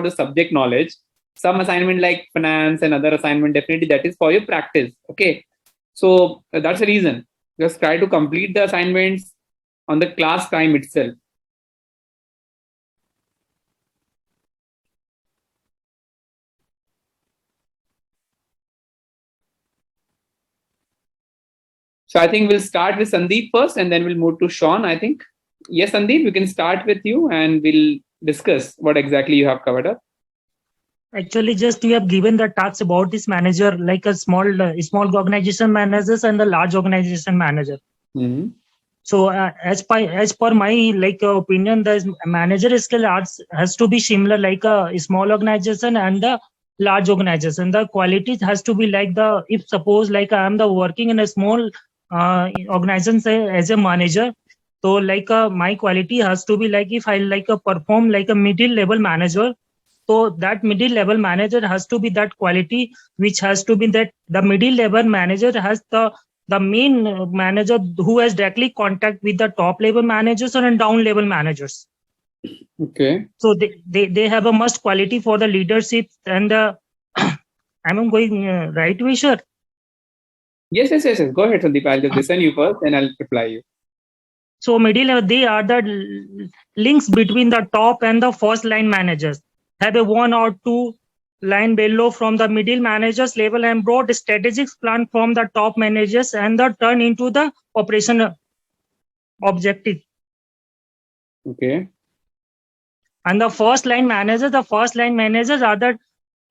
the subject knowledge. Some assignment like finance and other assignment, definitely that is for your practice. Okay. So that's the reason. Just try to complete the assignments on the class time itself. So I think we'll start with Sandeep first and then we'll move to Sean, I think. Yes, Sandeep, we can start with you and we'll discuss what exactly you have covered up. Actually, just you have given the tasks about this manager, like a small organization managers and the large organization manager. Mm-hmm. So as per my opinion, the manager skill has to be similar like a small organization and the large organization. The qualities has to be like if suppose like I am the working in a small organization say, as a manager. So my quality has to be like if I perform like a middle level manager. So that middle level manager has to be that quality, which has to be that the middle level manager has the main manager who has directly contact with the top level managers and down level managers. Okay. So they have a must quality for the leadership and the I'm going right way, sure. Yes. Go ahead, Sandeep. I'll just listen you first and I'll reply you. So middle level, they are the links between the top and the first line managers. Have a 1 or 2 line below from the middle managers level and brought strategic plan from the top managers and the turn into the operational objective. Okay. And the first line managers are the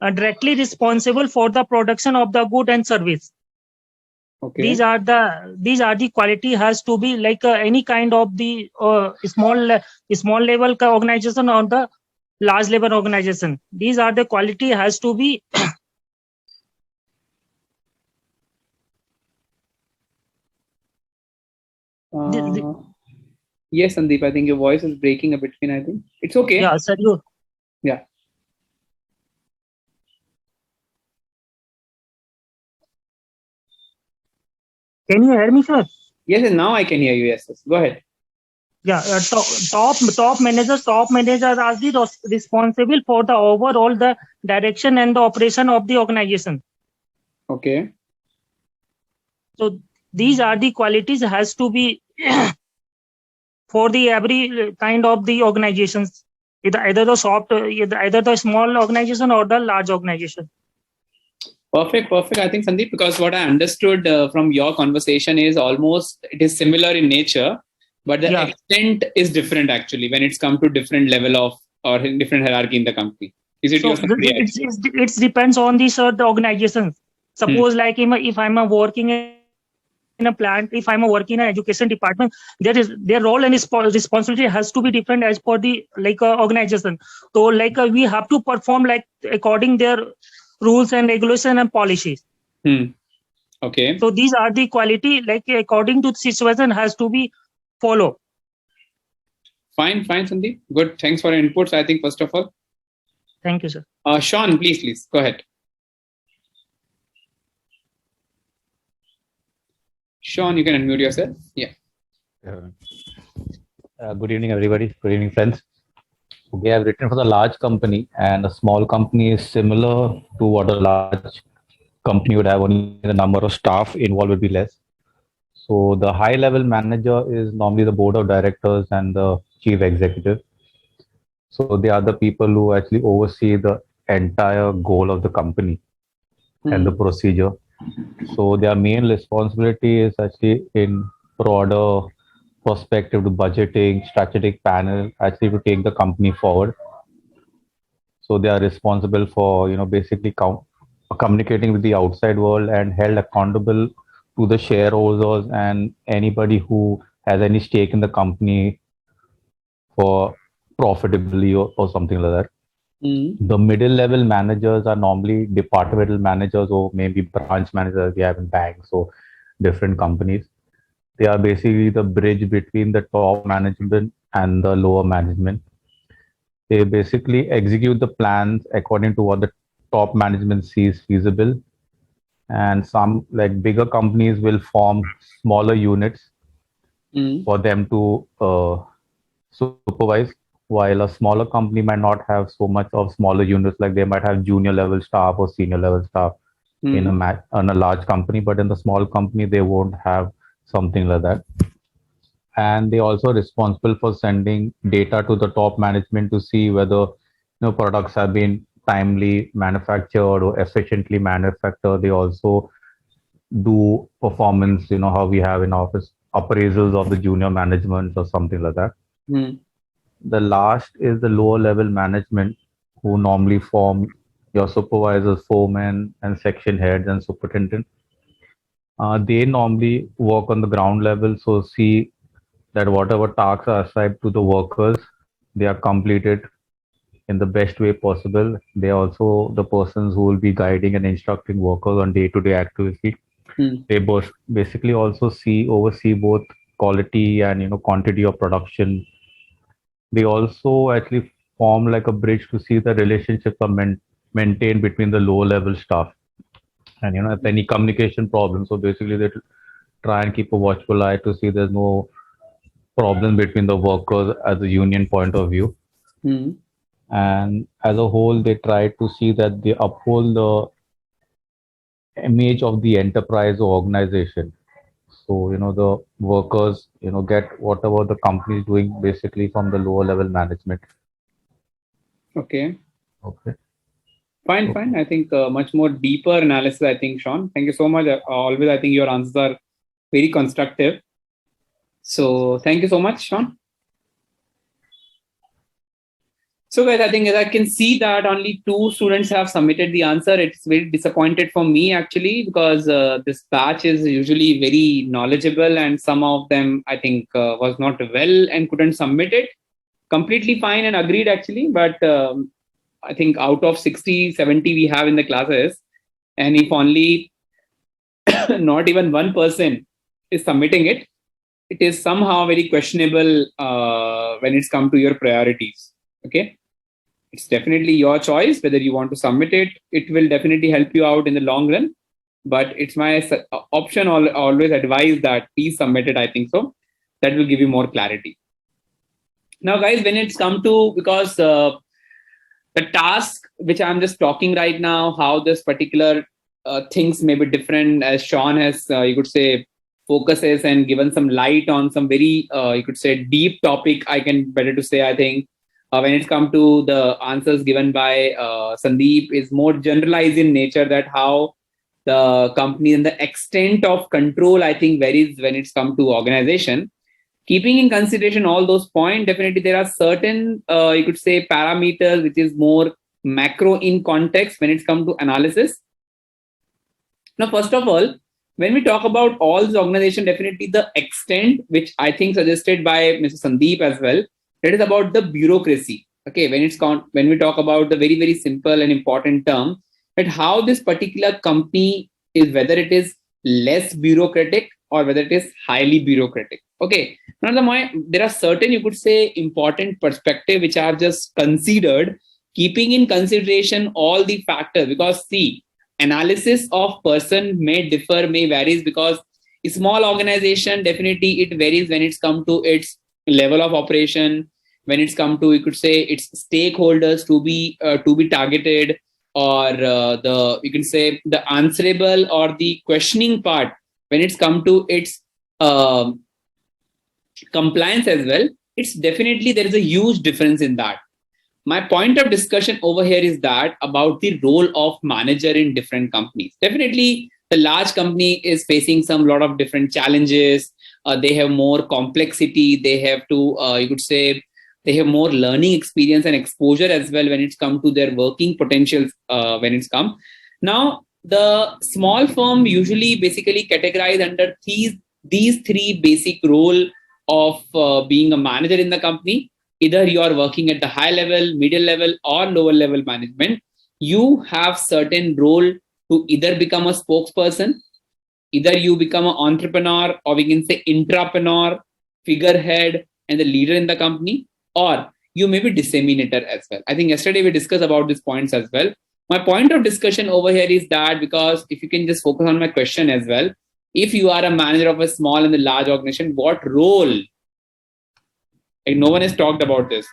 directly responsible for the production of the good and service. Okay. These are the quality has to be like any kind of the small level organization or the large level organization. These are the quality has to be yes, Sandeep, I think your voice is breaking a between. I think it's okay. Yeah, sir. Yeah. Can you hear me, sir? Yes, now I can hear you. Yes. Go ahead. Yeah, top managers are the responsible for the overall the direction and the operation of the organization. Okay. So these are the qualities has to be for the every kind of the organizations, either the small organization or the large organization. Perfect. I think, Sandeep, because what I understood from your conversation is almost it is similar in nature, but the extent is different actually when it's come to different level of or different hierarchy in the company. Is it so your summary? It depends on the organization. Suppose like if I'm working in a plant, if I'm working in an education department, their role and responsibility has to be different as per the organization. So we have to perform like according their rules and regulation and policies. Okay. So these are the quality like according to the situation has to be follow. Fine, Sandeep. Good. Thanks for your inputs. I think first of all. Thank you, sir. Sean, please go ahead. Sean, you can unmute yourself. Yeah. Good evening, everybody. Good evening, friends. Okay, I've written for the large company, and a small company is similar to what a large company would have. Only the number of staff involved would be less. So the high-level manager is normally the board of directors and the chief executive. So they are the people who actually oversee the entire goal of the company and the procedure. So their main responsibility is actually in broader perspective to budgeting, strategic panel, actually to take the company forward. So they are responsible for, basically communicating with the outside world and held accountable to the shareholders and anybody who has any stake in the company for profitably or something like that. The middle level managers are normally departmental managers or maybe branch managers we have in banks or different companies. They are basically the bridge between the top management and the lower management. They basically execute the plans according to what the top management sees feasible. And some like bigger companies will form smaller units for them to supervise. while a smaller company might not have so much of smaller units, like they might have junior level staff or senior level staff in a large company, but in the small company they won't have something like that. And they also responsible for sending data to the top management to see whether products have been timely manufactured or efficiently manufactured. They also do performance, how we have in office appraisals of the junior management or something like that. The last is the lower level management, who normally form your supervisors, foremen, and section heads and superintendent. They normally work on the ground level, so see that whatever tasks are assigned to the workers, they are completed in the best way possible. They are also the persons who will be guiding and instructing workers on day-to-day activity. They both basically also oversee both quality and quantity of production. They also actually form like a bridge to see the relationships are maintained between the lower level staff. And if any communication problem, so basically they try and keep a watchful eye to see there's no problem between the workers as a union point of view. And as a whole, they try to see that they uphold the image of the enterprise or organization. So, the workers, get whatever the company is doing basically from the lower level management. Okay. Okay. Fine. I think much more deeper analysis, I think, Sean. Thank you so much. Always, I think your answers are very constructive. So thank you so much, Sean. So guys, I think as I can see that only 2 students have submitted the answer. It's very disappointed for me actually, because this batch is usually very knowledgeable, and some of them I think was not well and couldn't submit it. Completely fine and agreed actually, but I think out of 60, 70 we have in the classes, and if only not even 1% is submitting it, it is somehow very questionable when it's come to your priorities. Okay. It's definitely your choice whether you want to submit it. It will definitely help you out in the long run. But it's my option, always advise that please submit it, I think so. That will give you more clarity. Now, guys, when it's come to, because the task which I'm just talking right now, how this particular things may be different, as Sean has, you could say, focuses and given some light on some very, you could say, deep topic, I can better to say, I think. When it's come to the answers given by Sandeep is more generalized in nature, that how the company and the extent of control, I think, varies when it's come to organization. Keeping in consideration all those points, definitely there are certain, you could say, parameters which is more macro in context when it's come to analysis. Now, first of all, when we talk about all this organization, definitely the extent, which I think suggested by Mr. Sandeep as well, that is about the bureaucracy. Okay, when we talk about the very, very simple and important term, that how this particular company is, whether it is less bureaucratic or whether it is highly bureaucratic. Okay, now there are certain, you could say, important perspective which I have just considered, keeping in consideration all the factors, because see, analysis of person may differ, may varies, because a small organization, definitely it varies when it's come to its level of operation, when it's come to, you could say, its stakeholders to be targeted, or you can say the answerable or the questioning part when it's come to its compliance as well. It's definitely, there is a huge difference in that. My point of discussion over here is that about the role of manager in different companies. Definitely the large company is facing some lot of different challenges. They have more complexity. They have to, you could say, they have more learning experience and exposure as well when it's come to their working potentials when it's come. Now, the small firm usually basically categorize under these 3 basic role of being a manager in the company. Either you are working at the high level, middle level, or lower level management. You have certain role to either become a spokesperson, either you become an entrepreneur, or we can say intrapreneur, figurehead, and the leader in the company, or you may be disseminator as well. I think yesterday we discussed about these points as well. My point of discussion over here is that, because if you can just focus on my question as well, if you are a manager of a small and a large organization, what role, like no one has talked about this,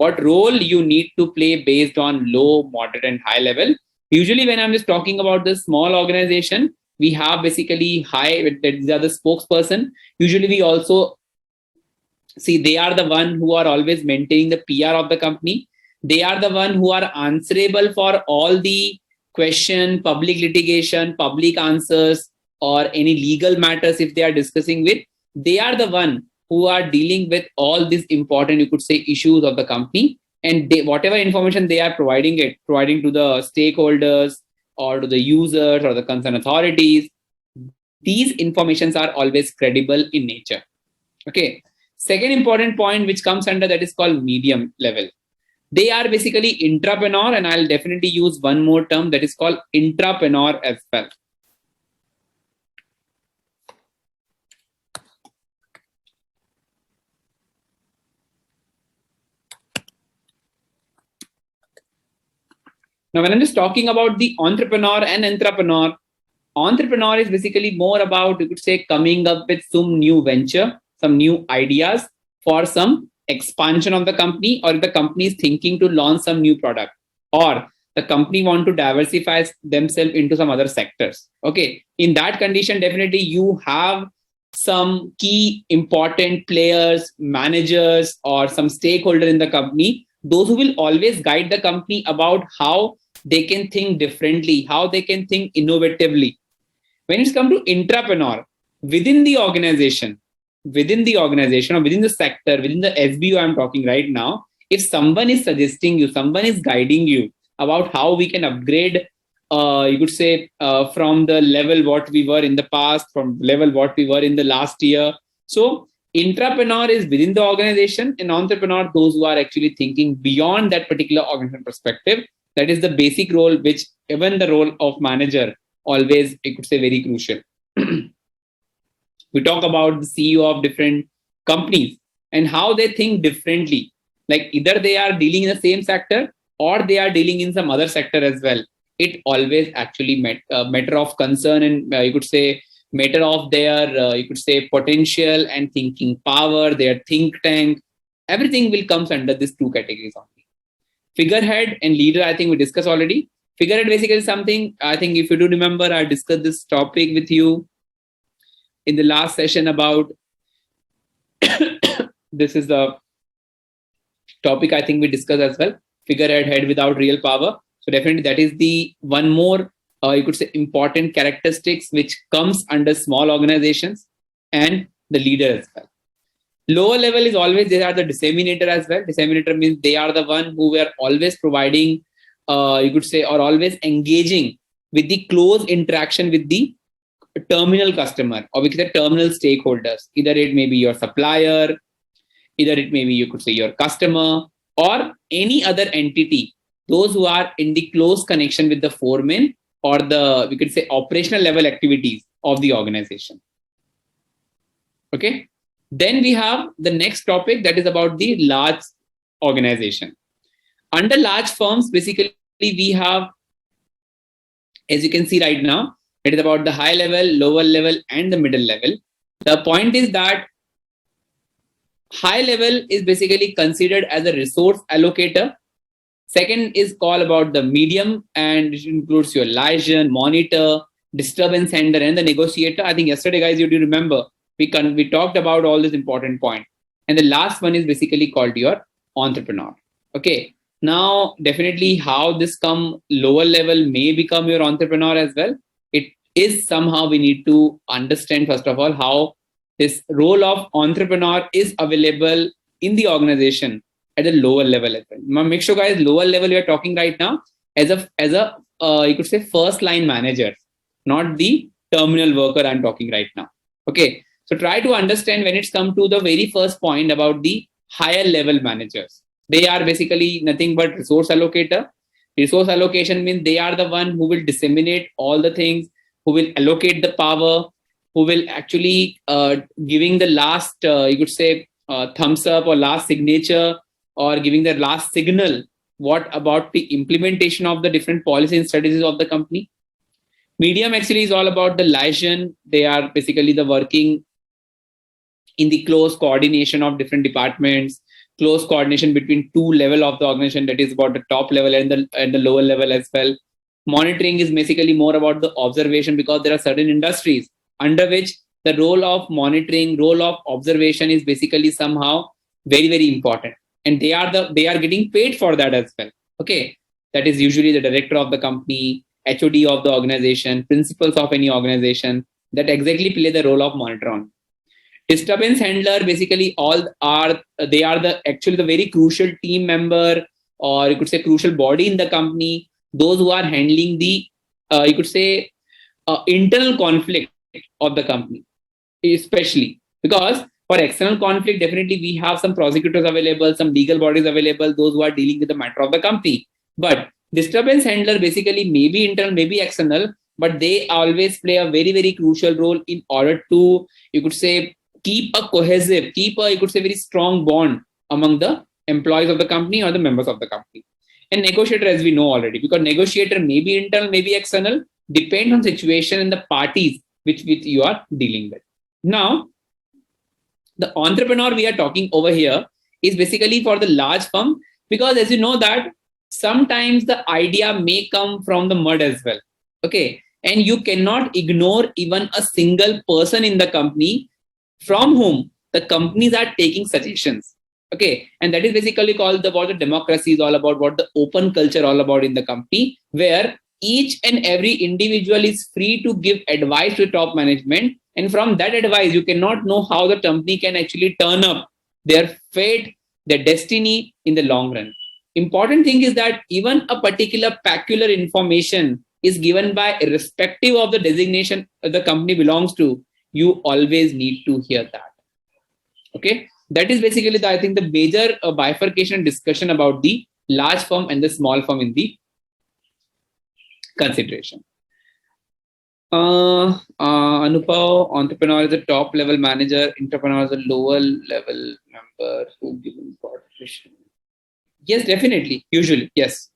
what role you need to play based on low, moderate, and high level. Usually when I'm just talking about the small organization, we have basically high, these are the spokesperson. Usually we also see they are the one who are always maintaining the PR of the company. They are the one who are answerable for all the question, public litigation, public answers, or any legal matters if they are discussing with. They are the one who are dealing with all these important, you could say, issues of the company. And whatever information they are providing to the stakeholders or to the users or the concerned authorities, these informations are always credible in nature. Okay. Second important point which comes under that is called medium level. They are basically intrapreneur, and I'll definitely use one more term that is called intrapreneur as well. Now, when I'm just talking about the entrepreneur and intrapreneur, entrepreneur is basically more about, you could say, coming up with some new venture, some new ideas for some expansion of the company, or the company is thinking to launch some new product, or the company want to diversify themselves into some other sectors. Okay, in that condition, definitely you have some key important players, managers, or some stakeholder in the company, those who will always guide the company about how they can think differently, how they can think innovatively. When it's come to intrapreneur, within the organization or within the sector, within the SBU I'm talking right now, if someone is suggesting you, someone is guiding you about how we can upgrade, you could say, from the level what we were in the past, from the level what we were in the last year. So intrapreneur is within the organization, and entrepreneur, those who are actually thinking beyond that particular organization perspective. That is the basic role, which even the role of manager always, I could say, very crucial. We talk about the CEO of different companies and how they think differently. Like either they are dealing in the same sector or they are dealing in some other sector as well. It always actually matter of concern, and you could say matter of their, you could say, potential and thinking power, their think tank. Everything will comes under these two categories only. Figurehead and leader, I think we discussed already. Figurehead basically is something, I think if you do remember, I discussed this topic with you in the last session about this is the topic I think we discussed as well. Figurehead, head without real power. So definitely that is the one more, you could say, important characteristics which comes under small organizations and the leader as well. Lower level is always, they are the disseminator as well. Disseminator means they are the one who were always providing, you could say, or always engaging with the close interaction with the terminal customer, or we could say terminal stakeholders. Either it may be your supplier, either it may be, you could say, your customer, or any other entity, those who are in the close connection with the foreman or the, we could say, operational level activities of the organization. Okay. Then we have the next topic, that is about the large organization. Under large firms, basically we have, as you can see right now, it is about the high level, lower level, and the middle level. The point is that high level is basically considered as a resource allocator. Second is called about the medium, and it includes your liaison, monitor, disturbance handler, and the negotiator. I think yesterday, guys, you do remember, we talked about all this important point. And the last one is basically called your entrepreneur. Okay. Now, definitely how this come lower level may become your entrepreneur as well. It is somehow we need to understand, first of all, how this role of entrepreneur is available in the organization at a lower level as well. Now, make sure, guys, lower level we are talking right now as a you could say first line manager, not the terminal worker I'm talking right now. Okay. So try to understand when it's come to the very first point about the higher level managers. They are basically nothing but resource allocator. Resource allocation means they are the one who will disseminate all the things, who will allocate the power, who will actually giving the last, you could say, thumbs up or last signature, or giving the last signal what about the implementation of the different policy and strategies of the company. Medium actually is all about the liaison. They are basically the working in the close coordination of different departments, close coordination between two level of the organization, that is about the top level and the lower level as well. Monitoring is basically more about the observation, because there are certain industries under which the role of monitoring, role of observation is basically somehow very, very important. And they are getting paid for that as well. Okay. That is usually the director of the company, HOD of the organization, principals of any organization that exactly play the role of monitor on. Disturbance handler, basically they are actually the very crucial team member, or you could say crucial body in the company, those who are handling the you could say internal conflict of the company, especially because for external conflict, definitely we have some prosecutors available, some legal bodies available, those who are dealing with the matter of the company. But disturbance handler basically may be internal, may be external, but they always play a very, very crucial role in order to, you could say, keep a you could say very strong bond among the employees of the company or the members of the company. And negotiator, as we know already, because negotiator may be internal, may be external, depends on situation and the parties which you are dealing with. Now, the entrepreneur we are talking over here is basically for the large firm, because as you know that sometimes the idea may come from the mud as well. Okay. And you cannot ignore even a single person in the company from whom the companies are taking suggestions. Okay. And that is basically called what the democracy is all about, what the open culture all about in the company, where each and every individual is free to give advice to top management. And from that advice, you cannot know how the company can actually turn up their fate, their destiny in the long run. Important thing is that even a particular peculiar information is given by irrespective of the designation the company belongs to, you always need to hear that. Okay. That is basically I think the major bifurcation discussion about the large firm and the small firm in the consideration. Anupao, entrepreneur is a top level manager, intrapreneur is a lower level member who given position. Yes, definitely. Usually, yes.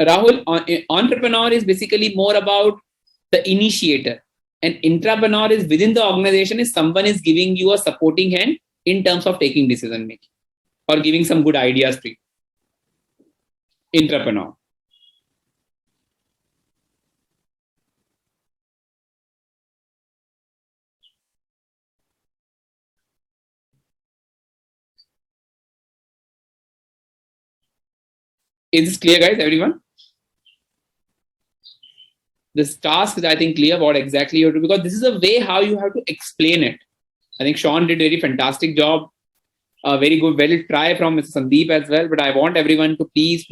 Rahul, entrepreneur is basically more about the initiator, and intrapreneur is within the organization is someone is giving you a supporting hand in terms of taking decision making or giving some good ideas to you. Intrapreneur. Is this clear, guys? Everyone? This task is, I think, clear what exactly you have to, because this is a way how you have to explain it. I think Sean did a very fantastic job. Very good. Well try from Mr. Sandeep as well. But I want everyone to please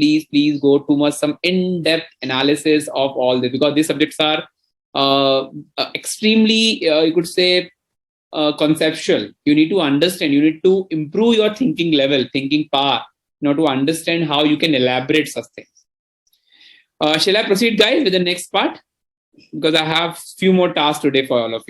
go to some in-depth analysis of all this, because these subjects are extremely, you could say, conceptual. You need to understand. You need to improve your thinking level, thinking power, to understand how you can elaborate such things. Shall I proceed, guys, with the next part? Because I have few more tasks today for all of you.